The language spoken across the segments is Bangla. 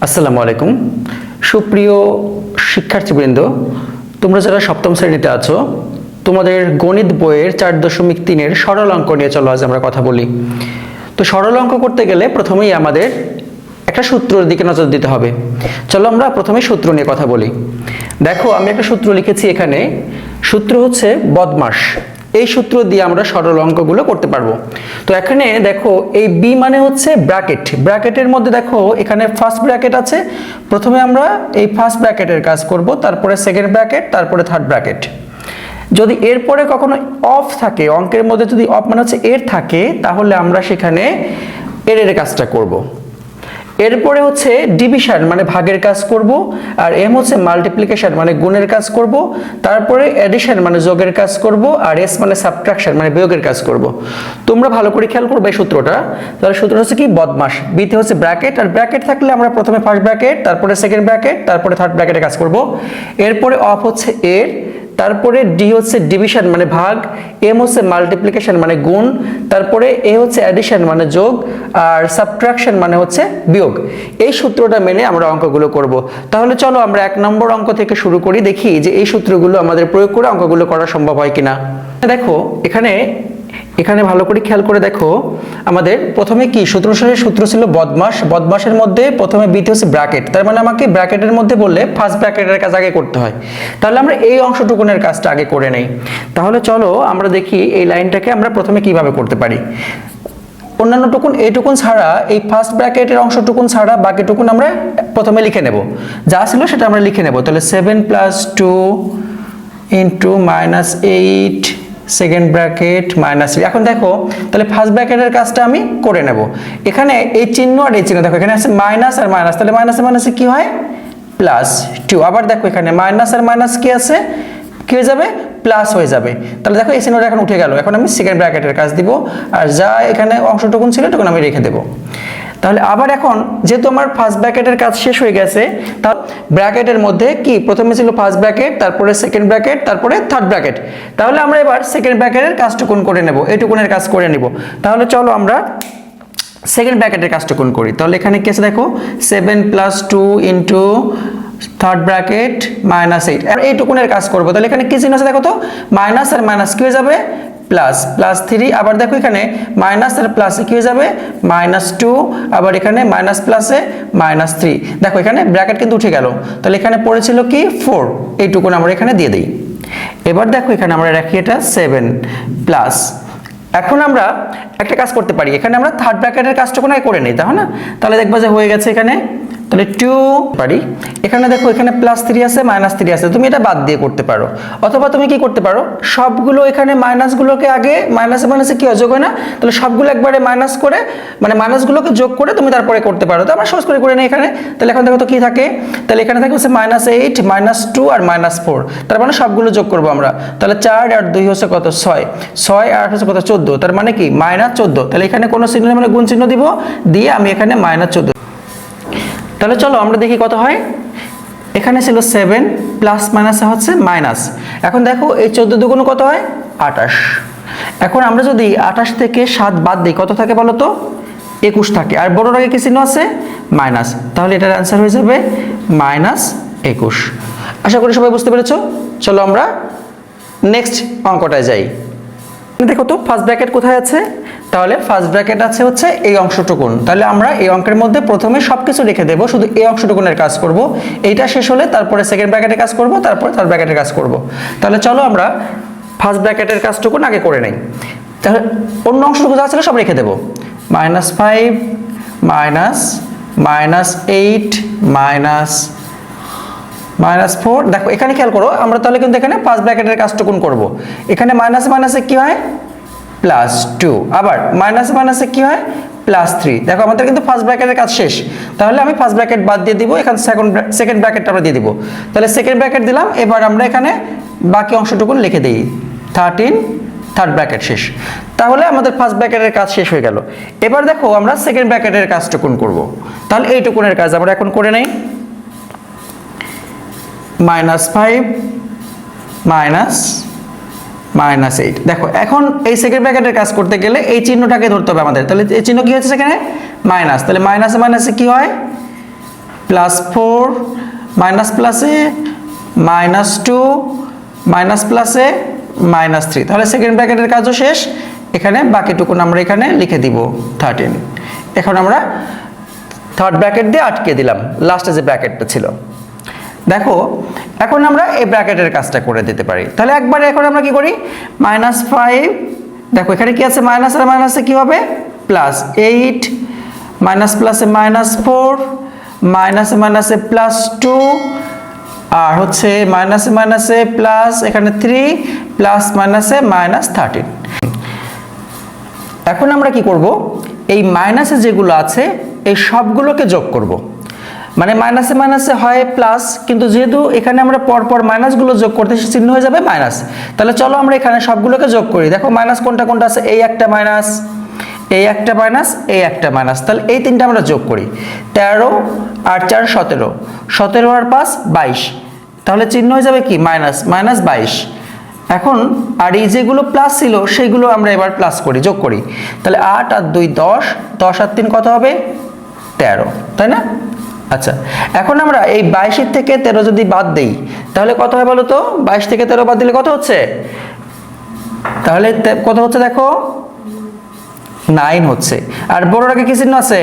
আসসালামু আলাইকুম সুপ্রিয় শিক্ষার্থীবৃন্দ, তোমরা যারা সপ্তম শ্রেণীতে আছো তোমাদের গণিত বইয়ের 4.3 সরল অঙ্ক নিয়ে চলো আজ আমরা কথা বলি। তো সরল অঙ্ক করতে গেলে প্রথমেই আমাদের একটা সূত্রের দিকে নজর দিতে হবে। চলো আমরা প্রথমে সূত্র নিয়ে কথা বলি। দেখো আমি একটা সূত্র লিখেছি এখানে, সূত্র হচ্ছে বদমাশ। এই সূত্র দিয়ে আমরা সরল অঙ্কগুলো করতে পারবো। তো এখানে দেখো এই বি মানে হচ্ছে ব্র্যাকেট, ব্র্যাকেটের মধ্যে দেখো এখানে ফার্স্ট ব্র্যাকেট আছে। প্রথমে আমরা এই ফার্স্ট ব্র্যাকেটের কাজ করব, তারপরে সেকেন্ড ব্র্যাকেট, তারপরে থার্ড ব্র্যাকেট। যদি এরপরে কখনো অফ থাকে, অঙ্কের মধ্যে যদি অফ মানে হচ্ছে এর থাকে, তাহলে আমরা সেখানে এর কাজটা করব। এরপরে হচ্ছে ডিভিশন মানে ভাগের কাজ করব, আর এম হচ্ছে মাল্টিপ্লিকেশন মানে গুণের কাজ করব, তারপরে এডিশন মানে যোগের কাজ করব, আর এস মানে সাবট্রাকশন মানে বিয়োগের কাজ করব। তোমরা ভালো করে খেয়াল করবে এই সূত্রটা। তাহলে সূত্রটা হচ্ছে কি বদমাশ, বিতে হচ্ছে ব্র্যাকেট, আর ব্র্যাকেট থাকলে আমরা প্রথমে ফার্স্ট ব্র্যাকেট, তারপরে সেকেন্ড ব্র্যাকেট, তারপরে থার্ড ব্র্যাকেটে কাজ করব। এরপরে অফ হচ্ছে এর, তারপরে ডি হচ্ছে ডিভিশন মানে ভাগ, এম হচ্ছে মাল্টিপ্লিকেশন মানে গুণ, তারপরে এ হচ্ছে অ্যাডিশন মানে যোগ, আর সাবট্রাকশন মানে হচ্ছে বিয়োগ। এই সূত্রটা মেনে আমরা অঙ্কগুলো করব। তাহলে চলো আমরা 1 নম্বর অঙ্ক থেকে শুরু করি, দেখি যে এই সূত্রগুলো আমাদের প্রয়োগ করে অঙ্কগুলো করা সম্ভব হয় কিনা। দেখো এখানে ভালো করে খেয়াল করে দেখো, আমাদের প্রথমে কি সূত্র ছিল বদমাশ। বদমাশের মধ্যে প্রথমে বিতে হচ্ছে ব্র্যাকেট, তার মানে আমাকে ব্র্যাকেটের মধ্যে বললে ফার্স্ট ব্র্যাকেটের কাজ আগে করতে হয়। তাহলে আমরা এই অংশটুকুনের কাজটা আগে করে নেই। তাহলে চলো আমরা দেখি এই লাইনটাকে আমরা প্রথমে কিভাবে করতে পারি। অন্যান্য টুকুন এইটুকুন ছাড়া, এই ফার্স্ট ব্র্যাকেটের অংশটুকুন ছাড়া বাকিটুকুন আমরা প্রথমে লিখে নেব, যা ছিল সেটা আমরা লিখে নেব। তাহলে 7 + 2 * -8 সেকেন্ড ব্র্যাকেট -3। এখন দেখো তাহলে ফার্স্ট ব্র্যাকেটের কাজটা আমি করে নেব। এখানে এই চিহ্ন আর এই চিহ্ন দেখো, এখানে আছে মাইনাস আর মাইনাস, তাহলে মাইনাসে মাইনাসে কি হয় +2। আবার দেখো এখানে মাইনাস আর মাইনাস কি আছে, কি হয়ে যাবে প্লাস হয়ে যাবে। তাহলে দেখো এই চিহ্নটা এখন উঠে গেল। এখন আমি সেকেন্ড ব্র্যাকেটের কাজ দিব, আর যা এখানে অংশটুকুন ছিল এটুকুন আমি রেখে দেব। তাহলে আবার এখন যেহেতু আমার ফার্স্ট ব্র্যাকেটের কাজ শেষ হয়ে গেছে, তাহলে ব্র্যাকেটের মধ্যে কি প্রথমে ছিল ফার্স্ট ব্র্যাকেট, তারপরে সেকেন্ড ব্র্যাকেট, তারপরে থার্ড ব্র্যাকেট। তাহলে আমরা এবার সেকেন্ড ব্র্যাকেটের কাজটুকুন করে নেব, এইটুকুনের কাজ করে নিব। তাহলে চলো আমরা সেকেন্ড ব্র্যাকেটের কাজটুকুন করি। তাহলে এখানে কি আছে দেখো, 7 + 2 * থার্ড ব্র্যাকেট -8। আর এইটুকুনের কাজ করব। তাহলে এখানে কি চিহ্ন আছে দেখো তো, মাইনাস আর মাইনাস কি হয়ে যাবে +3। আবার দেখো এখানে মাইনাস আর প্লাসে কি হয়ে যাবে -2, আবার এখানে মাইনাস প্লাসে -3। দেখো এখানে ব্র্যাকেট কিন্তু উঠে গেল। তাহলে এখানে পড়েছিল কি 4, এইটুকুন আমরা এখানে দিয়ে দিই। এবার দেখো এখানে আমরা রাখি এটা 7+। এখন আমরা একটা কাজ করতে পারি, এখানে আমরা থার্ড ব্র্যাকেটের কাজটুকু আগে করে নিই, তাই না? তাহলে দেখবা যে হয়ে গেছে এখানে। তাহলে 2 পারি, এখানে দেখো এখানে +3 আছে -3 আছে, তুমি এটা বাদ দিয়ে করতে পারো। অথবা তুমি কি করতে পারো, সবগুলো এখানে মাইনাসগুলোকে আগে মাইনাসে মাইনাসে কি যোগ হয় না, তাহলে সবগুলো একবারে মাইনাস করে মানে মাইনাসগুলোকে যোগ করে তুমি তারপরে করতে পারো। তো আমরা সহজ করে করে নিই এখানে। তাহলে এখন দেখো তো কি থাকে, তাহলে এখানে থাকে হচ্ছে -8 -2 আর -4, তার মানে সবগুলো যোগ করবো আমরা। তাহলে 4 আর 2 হচ্ছে কত 6, 6 আর 8 হচ্ছে কত 14, তার মানে কি -14। তাহলে এখানে কোনো চিহ্ন মানে গুণ চিহ্ন দিব, দিয়ে আমি এখানে -14। তাহলে চলো আমরা দেখি কত হয়। এখানে ছিল 7 প্লাস মাইনাসে হচ্ছে মাইনাস। এখন দেখো এই 14 দুগুণ কত হয় 28। এখন আমরা যদি 28 থেকে 7 বাদ দিই কত থাকে বলো তো, 21 থাকে। আর বড়র আগে কি চিহ্ন আছে মাইনাস, তাহলে এটার অ্যান্সার হয়ে যাবে -21। আশা করি সবাই বুঝতে পেরেছো। চলো আমরা নেক্সট অঙ্কটায় যাই। দেখো তো ফার্স্ট ব্র্যাকেট কোথায় আছে, তাহলে ফার্স্ট ব্র্যাকেট আছে হচ্ছে এই অংশটুকুন। তাহলে আমরা এই অঙ্কের মধ্যে প্রথমে সবকিছু রেখে দেব, শুধু এই অংশটুকুনের কাজ করব। এইটা শেষ হলে তারপরে সেকেন্ড ব্র্যাকেটের কাজ করব, তারপরে থার্ড ব্র্যাকেটের কাজ করব। তাহলে চলো আমরা ফার্স্ট ব্র্যাকেটের কাজটুকুন আগে করে নেই। তাহলে অন্য অংশটুকু যা ছিল সব রেখে দেব, -5 -8 -4। দেখো এখানে খেয়াল করো, আমরা তাহলে কিন্তু এখানে ফার্স্ট ব্র্যাকেটের কাজটুকুন করব। এখানে মাইনাসে মাইনাসে কি হয় +2, আবার মাইনাসে মাইনাসে কি হয় +3। দেখো আমাদের কিন্তু ফার্স্ট ব্র্যাকেটের কাজ শেষ। তাহলে আমি ফার্স্ট ব্র্যাকেট বাদ দিয়ে দিব, এখানে সেকেন্ড ব্র্যাকেটটা আমরা দিয়ে দিব। তাহলে সেকেন্ড ব্র্যাকেট দিলাম। এবার আমরা এখানে বাকি অংশটুকুন লিখে দিই 13, থার্ড ব্র্যাকেট শেষ। তাহলে আমাদের ফার্স্ট ব্র্যাকেটের কাজ শেষ হয়ে গেল। এবার দেখো আমরা সেকেন্ড ব্র্যাকেটের কাজটুকুন করব। তাহলে এইটুকুনের কাজ আমরা এখন করে নেই, -5 -8। দেখো এখন এই সেকেন্ড ব্র্যাকেটের কাজ করতে গেলে এই চিহ্নটাকে ধরতে হবে আমাদের। তাহলে এই চিহ্ন কি হচ্ছে সেখানে মাইনাস, তাহলে মাইনাসে মাইনাসে কি হয় +4 মাইনাস প্লাসে -2 মাইনাস প্লাসে -3, তাহলে সেকেন্ড ব্র্যাকেটের কাজও শেষ। এখানে বাকিটুকুন আমরা এখানে লিখে দিব 13। এখন আমরা থার্ড ব্র্যাকেট দিয়ে আটকে দিলাম লাস্টে যে ব্র্যাকেটটা ছিল। দেখো এখন আমরা এই ব্র্যাকেটের কাজটা করে দিতে পারি। তাহলে একবারে এখন আমরা কি করি, -5, দেখো এখানে কি আছে, মাইনাস আর মাইনাসে কি হবে +8, মাইনাস প্লাসে -4, মাইনাসে মাইনাসে +2, আর হচ্ছে মাইনাসে মাইনাসে প্লাস এখানে 3, প্লাস মাইনাসে -13। এখন আমরা কি করব, এই মাইনাসে যেগুলো আছে এই সবগুলোকে যোগ করব। মানে মাইনাসে মাইনাসে হয় প্লাস, কিন্তু যেহেতু এখানে আমরা পরপর মাইনাসগুলো যোগ করতে চিহ্ন হয়ে যাবে মাইনাস। তাহলে চলো আমরা এখানে সবগুলোকে যোগ করি। দেখো মাইনাস কোনটা কোনটা আছে, এই একটা মাইনাস, এই একটা মাইনাস, এই একটা মাইনাস, তাহলে এই তিনটা আমরা যোগ করি। 13 আর 4 17, 17 আর 5 22, তাহলে চিহ্ন হয়ে যাবে কি মাইনাস, -22। এখন আর এই যেগুলো প্লাস ছিল সেগুলো আমরা এবার প্লাস করি, যোগ করি। তাহলে 8 আর 2 10, 10 আর 3 কত হবে 13, তাই না? আচ্ছা, এখন আমরা এই 22 থেকে 13 যদি বাদ দেই তাহলে কত হয় বলো তো? 22 থেকে 13 বাদ দিলে কত হচ্ছে? তাহলে কত হচ্ছে দেখো, 9 হচ্ছে। আর বড়র আগে কি চিহ্ন আছে?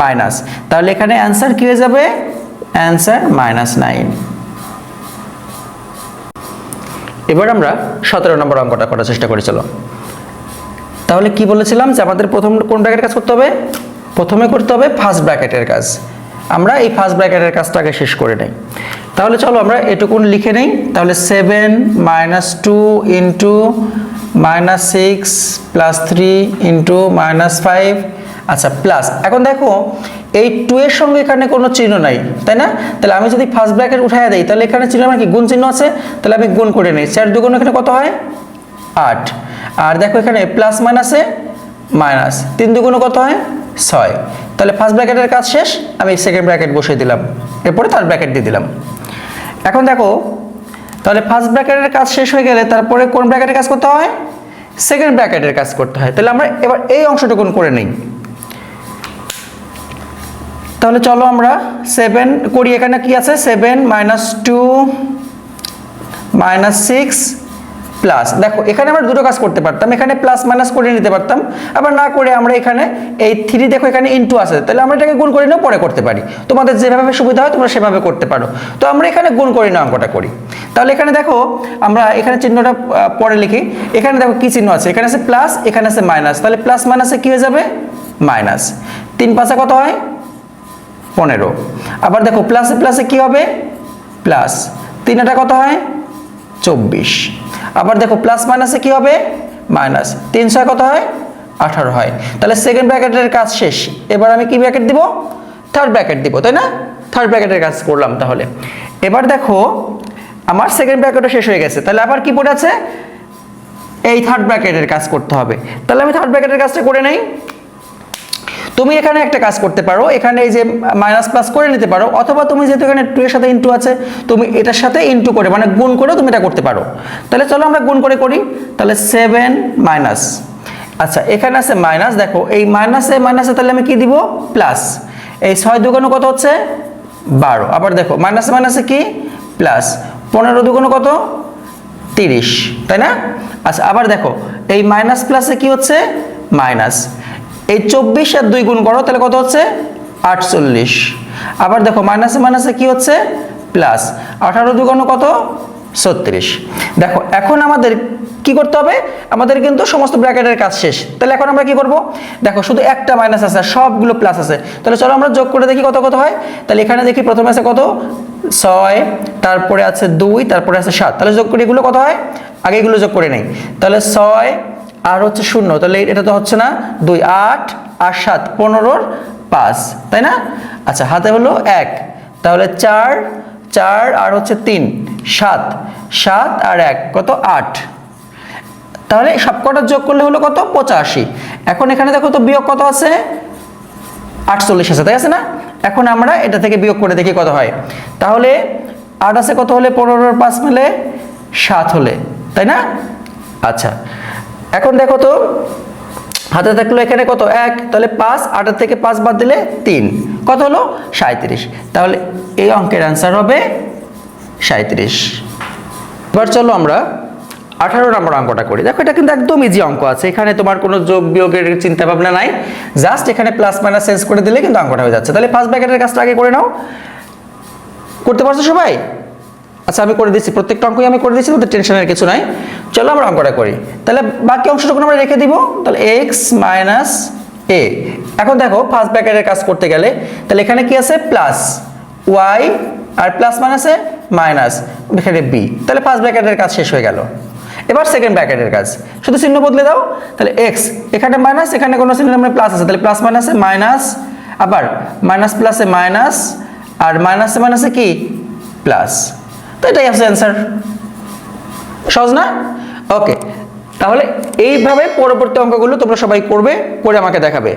মাইনাস। তাহলে এখানে অ্যান্সার কি হয়ে যাবে? অ্যান্সার -9। এবার আমরা 17 নম্বর অঙ্কটা করার চেষ্টা করি, চলো। তাহলে কি বলেছিলাম যে আমাদের প্রথম কোন ব্র্যাকেটের কাজ করতে হবে? প্রথমে করতে হবে ফার্স্ট ব্র্যাকেটের কাজ। আমরা এই ফার্স্ট ব্র্যাকেটের কাজটা আগে শেষ করে নেই। তাহলে চলো আমরা এটুকুন লিখে নেই। তাহলে 7 - 2 ইন্টু -6 + 3 ইন্টু -5, আচ্ছা প্লাস। এখন দেখো এই 2 এর সঙ্গে এখানে কোনো চিহ্ন নাই, তাই না? তাহলে আমি যদি ফার্স্ট ব্র্যাকেট উঠাইয়া দেই তাহলে এখানে চিহ্ন মানে কি, গুণ চিহ্ন আছে, তাহলে আমি গুণ করে নিই। 4 2 গুণ এখানে কত হয় 8, আর দেখো এখানে প্লাস মাইনাসে মাইনাস, 3 2 গুণ কত হয় 6। তাহলে ফার্স্ট ব্র্যাকেটের কাজ শেষ, আমি সেকেন্ড ব্র্যাকেট বসিয়ে দিলাম, এরপরে থার্ড ব্র্যাকেট দিয়ে দিলাম। এখন দেখো তাহলে ফার্স্ট ব্র্যাকেটের কাজ শেষ হয়ে গেলে তারপরে কোন ব্র্যাকেটের কাজ করতে হয়? সেকেন্ড ব্র্যাকেটের কাজ করতে হয়। তাহলে আমরা এবার এই অংশটুকুন করে নিই। তাহলে চলো আমরা 7 করি। এখানে কি আছে, 7 - 2 -6 প্লাস। দেখো এখানে আমরা দুটো কাজ করতে পারতাম, এখানে প্লাস মাইনাস করে নিতে পারতাম, আবার না করে আমরা এখানে এই 3, দেখো এখানে ইনটু আছে, তাহলে আমরা এটাকে গুণ করে নিয়ে পরে করতে পারি। তোমাদের যেভাবে সুবিধা হয় তোমরা সেভাবে করতে পারো। তো আমরা এখানে গুণ করে নিয়ে অঙ্কটা করি। তাহলে এখানে দেখো আমরা এখানে চিহ্নটা পরে লিখি। এখানে দেখো কি চিহ্ন আছে, এখানে আছে প্লাস, এখানে আছে মাইনাস, তাহলে প্লাস মাইনাসে কি হয়ে যাবে মাইনাস। 3 5 কত হয় 15। আবার দেখো প্লাসে প্লাসে কি হবে প্লাস, 3 এটা কত হয় 24। আবার দেখো প্লাস মাইনাসে কি হবে মাইনাস, 3 6 কত হয় 18 হয়। তাহলে সেকেন্ড ব্র্যাকেটের কাজ শেষ। এবার আমি কি ব্র্যাকেট দিব? থার্ড ব্র্যাকেট দিব, তাই না? থার্ড ব্র্যাকেটের কাজ করলাম। তাহলে এবার দেখো আমার সেকেন্ড ব্র্যাকেটও শেষ হয়ে গেছে, তাহলে আবার কি পড়ে আছে? এই থার্ড ব্র্যাকেটের কাজ করতে হবে। তাহলে আমি থার্ড ব্র্যাকেটের কাজটা করে নেই। তুমি এখানে একটা কাজ করতে পারো, এখানে এই যে মাইনাস প্লাস করে নিতে পারো, অথবা তুমি যেহেতু এখানে 2 এর সাথে ইনটু আছে তুমি এটার সাথে ইনটু করে মানে গুণ করে তুমি এটা করতে পারো। তাহলে চলো আমরা গুণ করে করি। তাহলে 7 মাইনাস, আচ্ছা এখানে আছে মাইনাস, দেখো এই মাইনাসে মাইনাসে তাহলে আমি কি দিব প্লাস। এই 6 দুগুণ কত হচ্ছে 12। আবার দেখো মাইনাসে মাইনাসে কি প্লাস, 15 দুগুণ কত 30, তাই না? আচ্ছা আবার দেখো এই মাইনাস প্লাসে কি হচ্ছে মাইনাস, এই 24 আর 2 গুণ করো তাহলে কত হচ্ছে 48। আবার দেখো মাইনাসে মাইনাসে কি হচ্ছে প্লাস, 18 দুগুণ কত 36। দেখো এখন আমাদের কি করতে হবে, আমাদের কিন্তু সমস্ত ব্র্যাকেটের কাজ শেষ। তাহলে এখন আমরা কি করব, দেখো শুধু একটা মাইনাস আছে আর সবগুলো প্লাস আছে। তাহলে চলো আমরা যোগ করে দেখি কত কত হয়। তাহলে এখানে দেখি প্রথমে আছে কত 6, তারপরে আছে 2, তারপরে আছে 7। তাহলে যোগ করি এগুলো কত হয়, আগে এগুলো যোগ করে নেই। তাহলে 6 আর হচ্ছে 0, তাহলে এটা তো হচ্ছে না 2, 8 আর 7 15 5, তাই না? আচ্ছা হাতে হলো 1, তাহলে 4 4 আর হচ্ছে 3 7 7 আর 1 কত 8। তাহলে সবকটা যোগ করলে হলো কত 85। এখন এখানে দেখো তো বিয়োগ কত আছে 48 আছে, তাই আছে না? এখন আমরা এটা থেকে বিয়োগ করে দেখি কত হয়। তাহলে 8 আছে কত হলে 15 আর 5 মিলে 7 হলে, তাই না? আচ্ছা এখন দেখো তো হাতে থাকলো এখানে কত 1, তাহলে 5, 8 থেকে 5 বাদ দিলে 3, কত হলো 37। তাহলে এই অঙ্কের অ্যান্সার হবে 37। এবার চলো আমরা 18 নম্বর অঙ্কটা করি। দেখো এটা কিন্তু একদম ইজি অঙ্ক আছে, এখানে তোমার কোনো যোগ বিয়োগের চিন্তা ভাবনা নাই, জাস্ট এখানে প্লাস মাইনাস চেঞ্জ করে দিলে কিন্তু অঙ্কটা হয়ে যাচ্ছে। তাহলে ফার্স্ট ব্র্যাকেটের কাজটা আগে করে নাও। করতে পারছো সবাই? আচ্ছা আমি করে দিচ্ছি, প্রত্যেকটা অঙ্কই আমি করে দিচ্ছি, ওদের টেনশনের কিছু নাই। চলো আমরা অঙ্কটা করি। তাহলে বাকি অংশটুকু আমরা রেখে দিব। তাহলে x মাইনাস a। এখন দেখো ফার্স্ট ব্র্যাকেটের কাজ করতে গেলে তাহলে এখানে কি আছে প্লাস y আর প্লাস মাইনাসে মাইনাস, এখানে b, তাহলে ফার্স্ট ব্র্যাকেটের কাজ শেষ হয়ে গেল। এবার সেকেন্ড ব্র্যাকেটের কাজ, শুধু চিহ্ন বদলে দাও। তাহলে x এখানে মাইনাস, এখানে কোনো চিহ্ন মানে প্লাস আছে, তাহলে প্লাস মাইনাসে মাইনাস, আবার মাইনাস প্লাসে মাইনাস, আর মাইনাসে মাইনাসে কি প্লাস। তো এটাই আছে অ্যান্সার। সহজ না? ওকে, তাহলে এইভাবে পরবর্তী অঙ্কগুলো তোমরা সবাই করবে, করে আমাকে দেখাবে।